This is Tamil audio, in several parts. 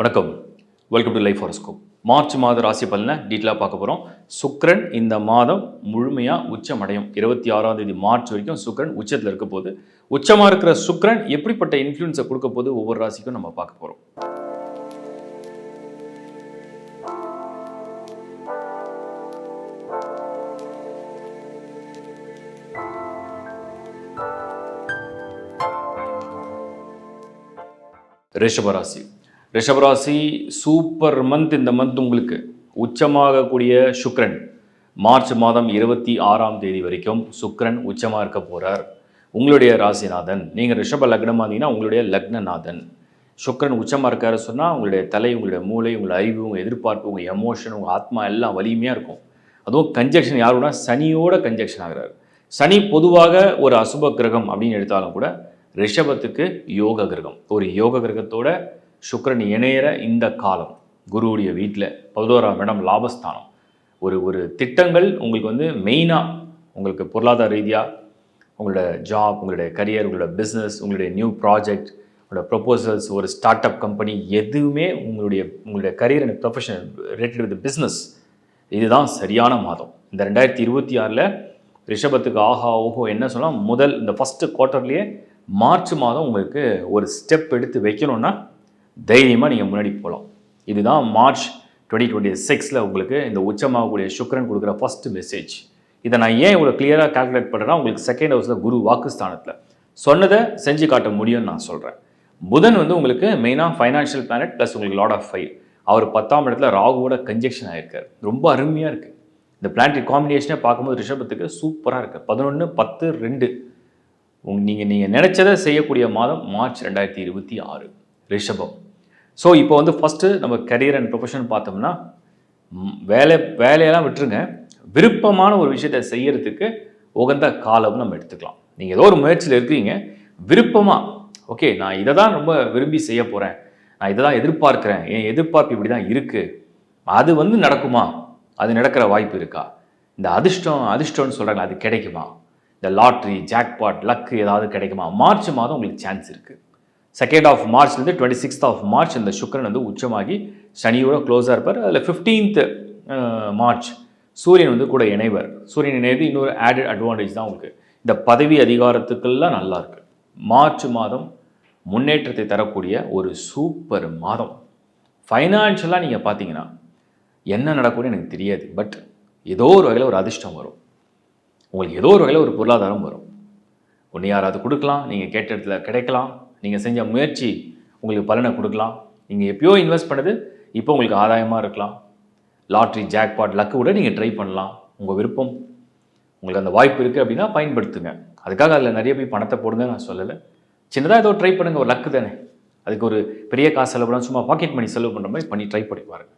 வணக்கம். Welcome to life horoscope. March மாத ராசி பலனை டீட்டெயிலாக பார்க்க போகிறோம். சுக்கிரன் இந்த மாதம் முழுமையாக உச்சமடையும். 26ஆம் தேதி மார்ச் வரைக்கும் சுக்கிரன் உச்சத்தில் இருக்க போது. உச்சமாக இருக்கிற சுக்கிரன் எப்படிப்பட்ட இன்ஃப்ளூயன்ஸை கொடுக்க போது ஒவ்வொரு ராசிக்கும் நம்ம பார்க்க போகிறோம். ரிஷபராசி. ரிஷபராசி சூப்பர் மந்த். இந்த மந்த் உங்களுக்கு உச்சமாகக்கூடிய சுக்கிரன் மார்ச் மாதம் 26ஆம் தேதி வரைக்கும் சுக்கிரன் உச்சமாக இருக்க போகிறார். உங்களுடைய ராசிநாதன். நீங்கள் ரிஷப லக்னமாக இருந்தீங்கன்னா உங்களுடைய லக்னநாதன். சுக்கிரன் உச்சமாக இருக்காரு சொன்னால் உங்களுடைய தலை, உங்களுடைய மூளை, உங்களுடைய அறிவு, உங்கள் எதிர்பார்ப்பு, உங்கள் எமோஷன், உங்கள் ஆத்மா எல்லாம் வலிமையாக இருக்கும். அதுவும் கன்ஜெக்ஷன் யாருன்னா சனியோட கன்ஜெக்ஷன் ஆகிறார். சனி பொதுவாக ஒரு அசுப கிரகம் அப்படின்னு எடுத்தாலும் கூட ரிஷபத்துக்கு யோக கிரகம். ஒரு யோக கிரகத்தோட சுக்கிரன் இணையிற இந்த காலம் குருவுடைய வீட்டில் 11ஆம் இடம் லாபஸ்தானம். ஒரு திட்டங்கள் உங்களுக்கு மெயினாக உங்களுக்கு பொருளாதார ரீதியாக உங்களோட ஜாப், உங்களுடைய கரியர், உங்களோட பிஸ்னஸ், உங்களுடைய நியூ ப்ராஜெக்ட், உங்களோட ப்ரொபோசல்ஸ், ஒரு ஸ்டார்ட் அப் கம்பெனி எதுவுமே உங்களுடைய career and professional related with business, இதுதான் சரியான மாதம். இந்த 2026 ரிஷபத்துக்கு ஆஹா ஓஹோ என்ன சொன்னால் இந்த ஃபஸ்ட்டு குவார்ட்டர்லேயே மார்ச் மாதம் உங்களுக்கு ஒரு ஸ்டெப் எடுத்து வைக்கணும்னா தைரியமாக நீங்கள் முன்னாடி போகலாம். இதுதான் மார்ச் 2026 உங்களுக்கு இந்த உச்சமாகக்கூடிய சுக்கிரன் கொடுக்குற ஃபஸ்ட்டு மெசேஜ். இதை நான் ஏன் இவ்வளோ கிளியராக கால்குலேட் பண்ணுறேன்னா உங்களுக்கு செகண்ட் ஹவுஸில் குரு வாக்குஸ்தானத்தில் சொன்னதை செஞ்சு காட்ட முடியும்னு நான் சொல்கிறேன். புதன் உங்களுக்கு மெயினாக ஃபைனான்ஷியல் பிளானட் ப்ளஸ் உங்களுக்கு லார்ட் ஆஃப் ஃபைர். அவர் 10ஆம் இடத்துல ராகுவோட கன்ஜெக்ஷன் ஆகிருக்கார். ரொம்ப அருமையாக இருக்குது. இந்த பிளானட்டரி காம்பினேஷனே பார்க்கும்போது ரிஷபத்துக்கு சூப்பராக இருக்குது. 11, 10, 2 நீங்கள் நினச்சதை செய்யக்கூடிய மாதம் மார்ச் 2026 ரிஷபம். ஸோ இப்போ ஃபஸ்ட்டு நம்ம கரியர் அண்ட் ப்ரொஃபஷன் பார்த்தோம்னா வேலையெல்லாம் விட்டுருங்க. விருப்பமான ஒரு விஷயத்தை செய்யறதுக்கு உகந்த காலம்னு நம்ம எடுத்துக்கலாம். நீங்கள் ஏதோ ஒரு முயற்சியில் இருக்கிறீங்க, விருப்பமாக ஓகே நான் இதை தான் ரொம்ப விரும்பி செய்ய போகிறேன், நான் இதை தான் எதிர்பார்க்குறேன், என் எதிர்பார்ப்பு இப்படி தான் இருக்குது, அது நடக்குமா, அது நடக்கிற வாய்ப்பு இருக்கா, இந்த அதிர்ஷ்டம்னு சொல்கிறாங்க, அது கிடைக்குமா, இந்த லாட்ரி, ஜாக்பாட், லக்கு ஏதாவது கிடைக்குமா, மார்ச் மாதம் உங்களுக்கு சான்ஸ் இருக்குது. 2nd of மார்ச்லேருந்து 26th of March இந்த சுக்கிரன் உச்சமாகி சனியோட க்ளோஸாக இருப்பார். அதில் 15th மார்ச் சூரியன் கூட இணைவர். சூரியன் இணைவது இன்னொரு ஆடட் அட்வான்டேஜ் தான் உங்களுக்கு. இந்த பதவி அதிகாரத்துக்கெல்லாம் நல்லா இருக்குது. மார்ச் மாதம் முன்னேற்றத்தை தரக்கூடிய ஒரு சூப்பர் மாதம். ஃபைனான்ஷியலாக நீங்கள் பார்த்தீங்கன்னா என்ன நடக்கும்னு எனக்கு தெரியாது, பட் ஏதோ ஒரு வகையில் ஒரு அதிர்ஷ்டம் வரும். உங்களுக்கு ஏதோ ஒரு வகையில் ஒரு பொருளாதாரம் வரும். ஒன்று யாராவது கொடுக்கலாம், நீங்கள் கேட்ட இடத்துல கிடைக்கலாம், நீங்கள் செஞ்ச முயற்சி உங்களுக்கு பலனை கொடுக்கலாம். நீங்கள் எப்பயோ இன்வெஸ்ட் பண்ணது இப்போ உங்களுக்கு ஆதாயமாக இருக்கலாம். லாட்ரி, ஜாக்பாட், லக்கு கூட நீங்கள் ட்ரை பண்ணலாம். உங்கள் விருப்பம். உங்களுக்கு அந்த வாய்ப்பு இருக்குது அப்படின்னா பயன்படுத்துங்க. அதுக்காக அதில் நிறைய போய் பணத்தை போடுங்க நான் சொல்லலை. சின்னதாக ஏதோ ட்ரை பண்ணுங்கள். ஒரு லக்கு தானே, அதுக்கு ஒரு பெரிய காசு செலவு பண்ணால் சும்மா பாக்கெட் மணி செலவு பண்ணுற மாதிரி பண்ணி ட்ரை பண்ணி பாருங்கள்.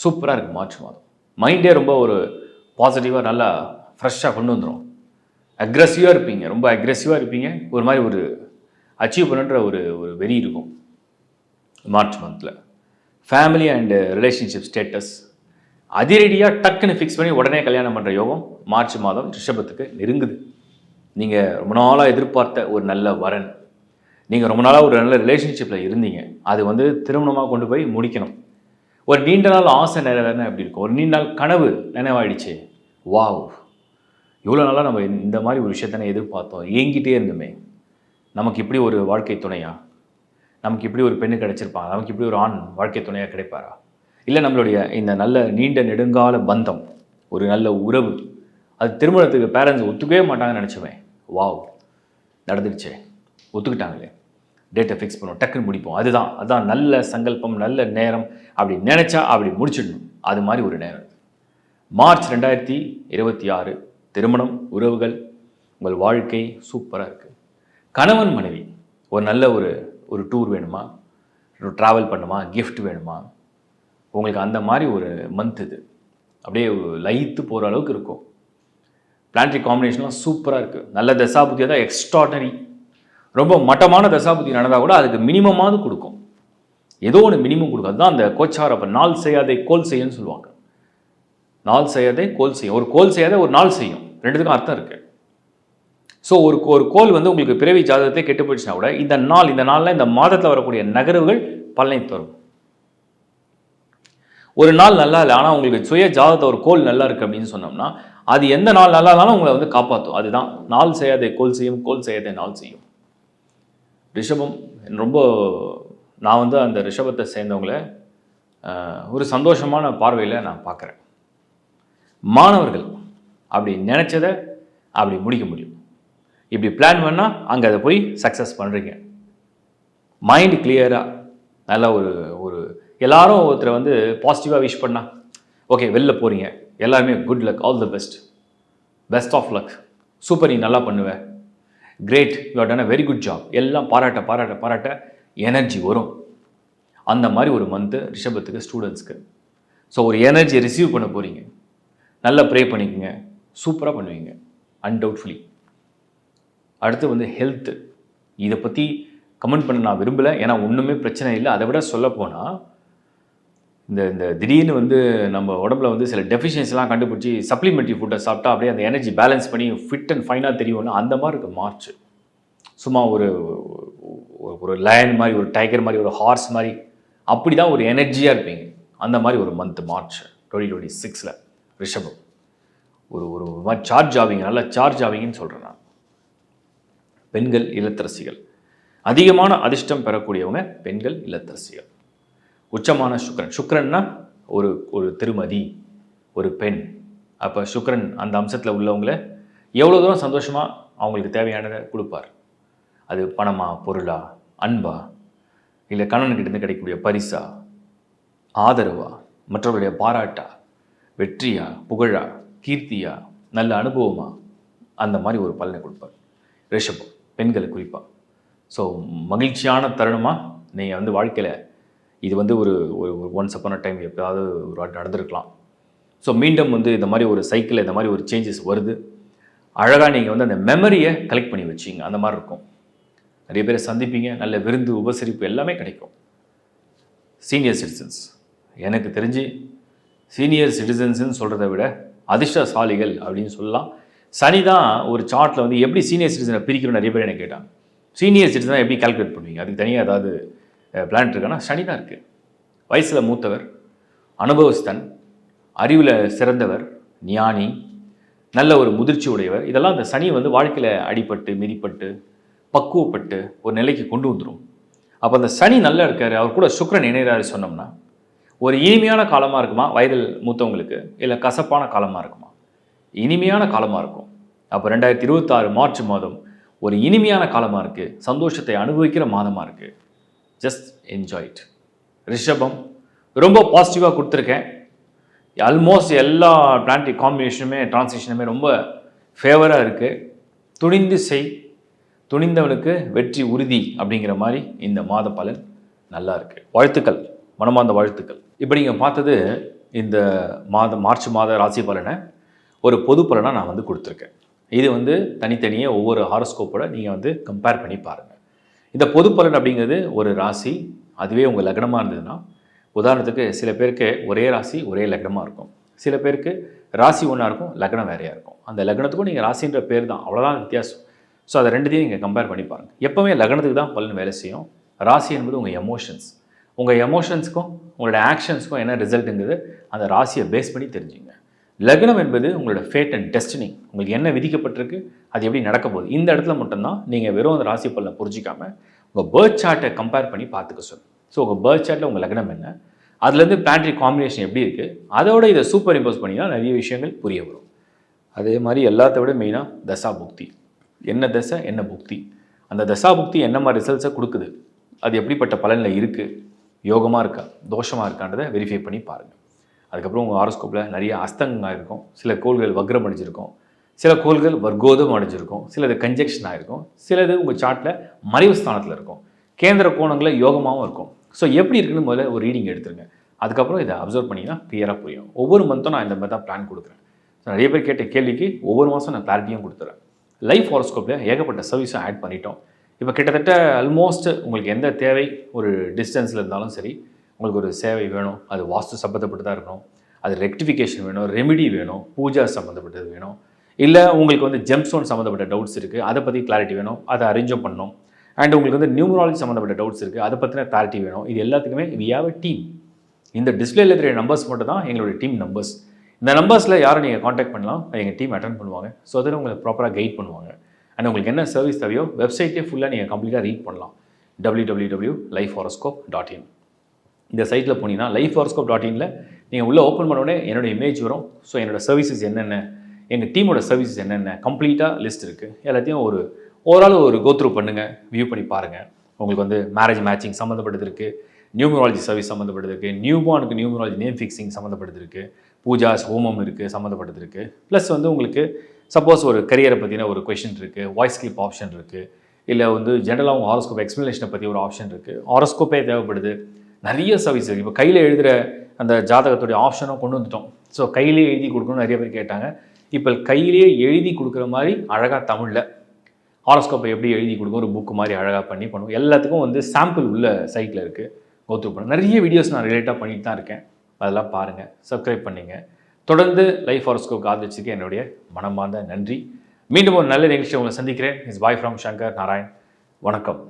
சூப்பராக இருக்குது மார்ச் மாதம். மைண்டே ரொம்ப ஒரு பாசிட்டிவாக நல்லா ஃப்ரெஷ்ஷாக கொண்டு வந்துடும். அக்ரெசிவாக இருப்பீங்க, ரொம்ப அக்ரெசிவாக இருப்பீங்க. ஒரு மாதிரி ஒரு அச்சீவ் பண்ணுற ஒரு வெறி இருக்கும் மார்ச் மந்தில். ஃபேமிலி அண்டு ரிலேஷன்ஷிப் ஸ்டேட்டஸ் அதிரடியாக டக்குன்னு ஃபிக்ஸ் பண்ணி உடனே கல்யாணம் பண்ணுற யோகம் மார்ச் மாதம் ரிஷபத்துக்கு நெருங்குது. நீங்கள் ரொம்ப நாளாக எதிர்பார்த்த ஒரு நல்ல வரன், நீங்கள் ரொம்ப நாளாக ஒரு நல்ல ரிலேஷன்ஷிப்பில் இருந்தீங்க, அது திருமணமாக கொண்டு போய் முடிக்கணும். ஒரு நீண்ட நாள் ஆசை நிறைவேறினா எப்படி இருக்கும், ஒரு நீண்ட நாள் கனவு நினைவாயிடுச்சு. வாவ், இவ்வளோ நாளாக நம்ம இந்த மாதிரி ஒரு விஷயத்தானே எதிர்பார்த்தோம், ஏங்கிட்டே இருந்துமே, நமக்கு இப்படி ஒரு வாழ்க்கை துணையா, நமக்கு இப்படி ஒரு பெண்ணு கிடைச்சிருப்பாங்க, நமக்கு இப்படி ஒரு ஆண் வாழ்க்கை துணையாக கிடைப்பாரா, இல்லை நம்மளுடைய இந்த நல்ல நீண்ட நெடுங்கால பந்தம், ஒரு நல்ல உறவு, அது திருமணத்துக்கு பேரண்ட்ஸ் ஒத்துக்கவே மாட்டாங்கன்னு நினச்சோமே, வாவ் நடந்துடுச்சே, ஒத்துக்கிட்டாங்களே, டேட்டை ஃபிக்ஸ் பண்ணுவோம், டக்குன்னு முடிப்போம், அதுதான் நல்ல சங்கல்பம், நல்ல நேரம், அப்படி நினச்சா அப்படி முடிச்சிடணும். அது மாதிரி ஒரு நேரம் மார்ச் 2026. திருமணம், உறவுகள், உங்கள் வாழ்க்கை சூப்பராக இருக்குது. கணவன் மனைவி ஒரு நல்ல ஒரு டூர் வேணுமா, ஒரு ட்ராவல் பண்ணுமா, கிஃப்ட் வேணுமா, உங்களுக்கு அந்த மாதிரி ஒரு மந்த் இது. அப்படியே லயித்து போகிற அளவுக்கு இருக்கும். பிளானட்டரி காம்பினேஷன்லாம் சூப்பராக இருக்குது. நல்ல தசாபுத்தியாக தான் எக்ஸ்ட்ராடனரி. ரொம்ப மட்டமான தசாபுத்தி நடந்தால் கூட அதுக்கு மினிமமாவது கொடுக்கும். ஏதோ ஒன்று மினிமம் கொடுக்கும். அதுதான் அந்த கோச்சார நாள் செய்யாதே கோல் செய்யுன்னு சொல்லுவாங்க. நாள் செய்யாதே கோல் செய்யும். ஒரு கோல் செய்யாத ஒரு நாள் செய்யும். ரெண்டுத்துக்கும் அர்த்தம் இருக்குது. ஸோ ஒரு கோல் உங்களுக்கு பிறவி ஜாதகத்தை கெட்டு போயிடுச்சுன்னா கூட இந்த நாளில் இந்த மாதத்தில் வரக்கூடிய நகர்வுகள் பலனை தரும். ஒரு நாள் நல்லா இல்லை, ஆனால் உங்களுக்கு சுய ஜாதகத்தை ஒரு கோல் நல்லா இருக்குது அப்படின்னு சொன்னோம்னா அது எந்த நாள் நல்லா இருந்தாலும் உங்களை வந்து காப்பாற்றும். அதுதான் நாள் செய்யாதே கோல் செய்யும், கோல் செய்யாதே நாள் செய்யும். ரிஷபம் ரொம்ப, நான் வந்து அந்த ரிஷபத்தை சேர்ந்தவங்கள ஒரு சந்தோஷமான பார்வையில் நான் பார்க்குறேன். மாணவர்கள் அப்படி நினச்சதை அப்படி முடிக்க முடியும். இப்படி பிளான் பண்ணால் அங்கே அதை போய் சக்ஸஸ் பண்ணுறீங்க. மைண்டு கிளியராக நல்ல ஒரு ஒரு எல்லாரும் ஒருத்தரை வந்து பாசிட்டிவாக விஷ் பண்ணால் ஓகே வெளில போகிறீங்க, எல்லாருமே good luck, all the best, best of luck, super, நீ நல்லா பண்ணுவேன், great, you are done a very good job, எல்லாம் பாராட்ட பாராட்ட பாராட்ட எனர்ஜி வரும். அந்த மாதிரி ஒரு மந்த்து ரிஷபத்துக்கு ஸ்டூடெண்ட்ஸ்க்கு. ஸோ ஒரு எனர்ஜியை ரிசீவ் பண்ண போகிறீங்க. நல்லா ப்ரே பண்ணிக்கோங்க, சூப்பராக பண்ணுவீங்க அன்டவுட்ஃபுல்லி. அடுத்து வந்து ஹெல்த்து, இதை பற்றி கமெண்ட் பண்ண நான் விரும்பலை, ஏன்னா ஒன்றுமே பிரச்சனை இல்லை. அதை விட சொல்லப்போனால் இந்த இந்த திடீர்னு வந்து நம்ம உடம்புல வந்து சில டெஃபிஷியன்சிலாம் கண்டுபிடிச்சி சப்ளிமெண்ட்ரி ஃபுட்டை சாப்பிட்டா அப்படியே அந்த எனர்ஜி பேலன்ஸ் பண்ணி ஃபிட் அண்ட் ஃபைனாக தெரியும்னா அந்த மாதிரி இருக்குது மார்ச். சும்மா ஒரு ஒரு லயன் மாதிரி, ஒரு டைகர் மாதிரி, ஒரு ஹார்ஸ் மாதிரி, அப்படி தான் ஒரு எனர்ஜியாக இருப்பீங்க. அந்த மாதிரி ஒரு மந்த் மார்ச் 2026 ரிஷபம். ஒரு ஒரு மாதிரி சார்ஜ் ஆவீங்க, நல்லா சார்ஜ் ஆவீங்கன்னு சொல்கிறேன் நான். பெண்கள் இல்லத்தரசிகள், அதிகமான அதிர்ஷ்டம் பெறக்கூடியவங்க பெண்கள் இல்லத்தரசிகள். உச்சமான சுக்கிரன், சுக்கிரன்னா ஒரு ஒரு திருமதி, ஒரு பெண். அப்போ சுக்கிரன் அந்த அம்சத்தில் உள்ளவங்களை எவ்வளோ தூரம் சந்தோஷமாக அவங்களுக்கு தேவையானதை கொடுப்பார். அது பணமா, பொருளா, அன்பா, இல்லை கணவன்கிட்டேருந்து கிடைக்கக்கூடிய பரிசா, ஆதரவா, மற்றவர்களுடைய பாராட்டா, வெற்றியா, புகழா, கீர்த்தியா, நல்ல அனுபவமா, அந்த மாதிரி ஒரு பலனை கொடுப்பார் ரிஷபம் பெண்களை குறிப்பாக. ஸோ மகிழ்ச்சியான தருணமாக நீங்கள் வந்து வாழ்க்கையில் இது வந்து ஒரு ஒன்ஸ் அப்பான டைம் எப்போயாவது ஒரு வாட்டி நடந்திருக்கலாம். ஸோ மீண்டும் வந்து இந்த மாதிரி ஒரு சைக்கிளில் இந்த மாதிரி ஒரு சேஞ்சஸ் வருது. அழகாக நீங்கள் வந்து அந்த மெமரியை கலெக்ட் பண்ணி வச்சிங்க, அந்த மாதிரி இருக்கும். நிறைய பேரை சந்திப்பீங்க, நல்ல விருந்து உபசரிப்பு எல்லாமே கிடைக்கும். சீனியர் சிட்டிசன்ஸ், எனக்கு தெரிஞ்சு சீனியர் சிட்டிசன்ஸ்ன்னு சொல்கிறத விட அதிர்ஷ்டசாலிகள் அப்படின்னு சொல்லலாம். சனி தான் ஒரு சார்ட்டில் வந்து எப்படி சீனியர் சிட்டிசனை பிரிக்கணும்னு நிறைய பேர் எனக்கு கேட்டாங்க. சீனியர் சிட்டிசனை எப்படி கால்குலேட் பண்ணுவீங்க, அதுக்கு தனியாக ஏதாவது பிளான் இருக்கான்னா சனி தான் இருக்குது. வயசில் மூத்தவர், அனுபவஸ்தன், அறிவில் சிறந்தவர், ஞானி, நல்ல ஒரு முதிர்ச்சி உடையவர். இதெல்லாம் அந்த சனி வந்து வாழ்க்கையில் அடிபட்டு மிதிப்பட்டு பக்குவப்பட்டு ஒரு நிலைக்கு கொண்டு வந்துடும். அப்போ அந்த சனி நல்லா இருக்கார், அவர் கூட சுக்கிரன் இணைகிறாரு சொன்னோம்னா ஒரு இனிமையான காலமாக இருக்குமா வயதில் மூத்தவங்களுக்கு, இல்லை கசப்பான காலமாக இருக்குமா? இனிமையான காலமாக இருக்கும். அப்போ 2026 மார்ச் மாதம் ஒரு இனிமையான காலமாக இருக்குது, சந்தோஷத்தை அனுபவிக்கிற மாதமாக இருக்குது. Just enjoy it. ரிஷபம் ரொம்ப பாசிட்டிவாக கொடுத்துருக்கேன். ஆல்மோஸ்ட் எல்லா பிளானட்டரி காம்பினேஷனுமே டிரான்சிஷனுமே ரொம்ப ஃபேவராக இருக்குது. துணிந்து செய், துணிந்தவனுக்கு வெற்றி உறுதி அப்படிங்கிற மாதிரி இந்த மாத பலன் நல்லா இருக்குது. வாழ்த்துக்கள், மனமார்ந்த வாழ்த்துக்கள். இப்போ நீங்கள் பார்த்தது இந்த மார்ச் மாத ராசி பலனை ஒரு பொது பலனாக நான் வந்து கொடுத்துருக்கேன். இது வந்து தனித்தனியாக ஒவ்வொரு ஹாரோஸ்கோப்போட நீங்கள் வந்து கம்பேர் பண்ணி பாருங்கள். இந்த பொது பலன் அப்படிங்கிறது ஒரு ராசி, அதுவே உங்கள் லக்னமாக இருந்ததுன்னா, உதாரணத்துக்கு சில பேருக்கு ஒரே ராசி ஒரே லக்னமாக இருக்கும், சில பேருக்கு ராசி ஒன்றா இருக்கும் லக்னம் வேறையாக இருக்கும். அந்த லக்னத்துக்கும் நீங்கள் ராசின்ற பேர் தான், அவ்வளோதான் வித்தியாசம். ஸோ அதை ரெண்டுத்தையும் நீங்கள் கம்பேர் பண்ணி பாருங்கள். எப்போவுமே லக்னத்துக்கு தான் பலன் வேலை செய்யும். ராசி என்பது உங்கள் எமோஷன்ஸ், உங்கள் எமோஷன்ஸுக்கும் உங்களோட ஆக்ஷன்ஸுக்கும் என்ன ரிசல்ட்டுங்கிறது அந்த ராசியை பேஸ் பண்ணி தெரிஞ்சுங்க. லக்னம் என்பது உங்களோட ஃபேட் அண்ட் டெஸ்டினி, உங்களுக்கு என்ன விதிக்கப்பட்டிருக்கு, அது எப்படி நடக்க போகுது. இந்த இடத்துல மட்டும்தான் நீங்கள் வெறும் அந்த ராசி பலனை புரிஞ்சிக்காமல் உங்கள் பேர்த் சார்ட்டை கம்பேர் பண்ணி பார்த்துக்க சொல்லுங்கள். ஸோ உங்கள் பேர்த் சார்ட்டில் உங்கள் லக்னம் என்ன, அதுலேருந்து பிளானட்டரி காம்பினேஷன் எப்படி இருக்குது, அதோட இதை சூப்பர் இம்போஸ் பண்ணினா நிறைய விஷயங்கள் புரிய வரும். அதே மாதிரி எல்லாத்த விட மெயினாக தசா புக்தி, என்ன தசை என்ன புக்தி, அந்த தசா புக்தி என்ன மாதிரி ரிசல்ட்ஸை கொடுக்குது, அது எப்படிப்பட்ட பலனில் இருக்குது, யோகமாக இருக்கா தோஷமாக இருக்கான்றதை வெரிஃபை பண்ணி பாருங்கள். அதுக்கப்புறம் உங்கள் ஹாரோஸ்கோப்பில் நிறைய அஸ்தங்கமாக இருக்கும், சில கோள்கள் வக்ரம் அடைஞ்சிருக்கும், சில கோள்கள் வர்க்கோதம் அடைஞ்சிருக்கும், சிலது கன்ஜெக்ஷன் ஆகிருக்கும், சிலது உங்கள் சார்ட்டில் மறைவு ஸ்தானத்தில் இருக்கும், கேந்திர கோணங்களில் யோகமாகவும் இருக்கும். ஸோ எப்படி இருக்குன்னு முதல்ல ஒரு ரீடிங் எடுத்துருங்க. அதுக்கப்புறம் இதை அப்சர்வ் பண்ணிங்கன்னா கிளியராக புரியும். ஒவ்வொரு மந்த்தும் நான் இந்த மாதிரி தான் பிளான் கொடுக்குறேன். நிறைய பேர் கேட்ட கேள்விக்கு ஒவ்வொரு மாதம் நான் கிளாரிட்டியும் கொடுத்துறேன். லைஃப் ஹாரோஸ்கோப்பில் ஏகப்பட்ட சர்வீஸும் ஆட் பண்ணிட்டோம். இப்போ கிட்டத்தட்ட ஆல்மோஸ்ட் உங்களுக்கு எந்த தேவை, ஒரு டிஸ்டன்ஸில் இருந்தாலும் சரி, உங்களுக்கு ஒரு சேவை வேணும், அது வாஸ்து சம்மந்தப்பட்டதாக இருக்கணும், அது ரெக்டிஃபிகேஷன் வேணும், ரெமிடி வேணும், பூஜா சம்மந்தப்பட்டது வேணும், இல்லை உங்களுக்கு வந்து ஜெம்ஸ்டோன் சம்மந்தப்பட்ட டவுட்ஸ் இருக்குது, அதை பற்றி கிளாரிட்டி வேணும், அதை அரேஞ்சும் பண்ணணும். அண்ட் உங்களுக்கு வந்து நியூமராலஜி சம்மந்தப்பட்ட டவுட்ஸ் இருக்குது, அதை பற்றின கிளாரிட்டி வேணும். இது எல்லாத்துக்குமே வி ஹேவ் அ டீம். இந்த டிஸ்பிளேல தெரிய நம்பர்ஸ் மட்டும் தான் எங்களுடைய டீம் நம்பர்ஸ். இந்த நம்பர்ஸில் யாரை நீங்கள் காண்டாக்ட் பண்ணலாம், எங்கள் டீம் அட்டன் பண்ணுவாங்க. ஸோ அதில் உங்களை ப்ராப்பராக கைட் பண்ணுவாங்க. அண்ட் உங்களுக்கு என்ன சர்வீஸ் தேவையோ வெப்சைட்டே ஃபுல்லாக நீங்கள் கம்ப்ளீட்டாக ரீட் பண்ணலாம். www.lifehoroscope.in இந்த சைட்டில் போனீங்கன்னா lifehoroscope.inல நீங்கள் உள்ளே ஓப்பன் பண்ணோடனே என்னோட இமேஜ் வரும். ஸோ என்னோட சர்வீசஸ் என்னென்ன, எங்கள் டீமோட சர்வீசஸ் என்னென்ன கம்ப்ளீட்டாக லிஸ்ட் இருக்குது. எல்லாத்தையும் ஓவரால் ஒரு கோத்ரூ பண்ணுங்கள், வியூ பண்ணி பாருங்கள். உங்களுக்கு வந்து மேரேஜ் மேட்சிங் சம்மந்தப்பட்டது இருக்குது, நியூமராலஜி சர்வீஸ் சம்மந்தப்பட்டது இருக்குது, நியூபார்னுக்கு நியூமராலஜி நேம் ஃபிக்ஸிங் சம்மந்தப்பட்டது இருக்குது, பூஜாஸ் ஹோமம் இருக்குது சம்மந்தப்பட்டது இருக்குது. ப்ளஸ் வந்து உங்களுக்கு சப்போஸ் ஒரு கரியரை பற்றின ஒரு கொஷின் இருக்குது, வாய்ஸ் கிளிப் ஆப்ஷன் இருக்குது, இல்லை வந்து ஜென்ரலாக உங்கள் ஹாரோஸ்கோப் எக்ஸ்ப்ளனேஷனை பற்றி ஒரு ஆப்ஷன் இருக்குது. ஹாரோஸ்கோப்பே தேவைப்படுது, நிறைய சர்வீஸ் இருக்குது. இப்போ கையில் எழுதுகிற அந்த ஜாதகத்துடைய ஆப்ஷனும் கொண்டு வந்துட்டோம். ஸோ கையிலே எழுதி கொடுக்கணும்னு நிறைய பேர் கேட்டாங்க. இப்போ கையிலேயே எழுதி கொடுக்குற மாதிரி அழகாக தமிழில் ஹாரோஸ்கோப்பை எப்படி எழுதி கொடுக்கும் ஒரு புக்கு மாதிரி அழகாக பண்ணுவோம். எல்லாத்துக்கும் வந்து சாம்பிள் உள்ள சைட்டில் இருக்குது, கோத்ரூ பண்ண நிறைய வீடியோஸ் நான் ரிலேட்டாக பண்ணிட்டு தான் இருக்கேன். அதெல்லாம் பாருங்கள், சப்ஸ்கிரைப் பண்ணுங்க. தொடர்ந்து லைஃப் ஹாரோஸ்கோப் ஆதரிச்சுக்கு என்னுடைய மனமார்ந்த நன்றி. மீண்டும் ஒரு நல்ல நிகழ்ச்சியை உங்களை சந்திக்கிறேன். Is bye from Shankar Narayan. வணக்கம்.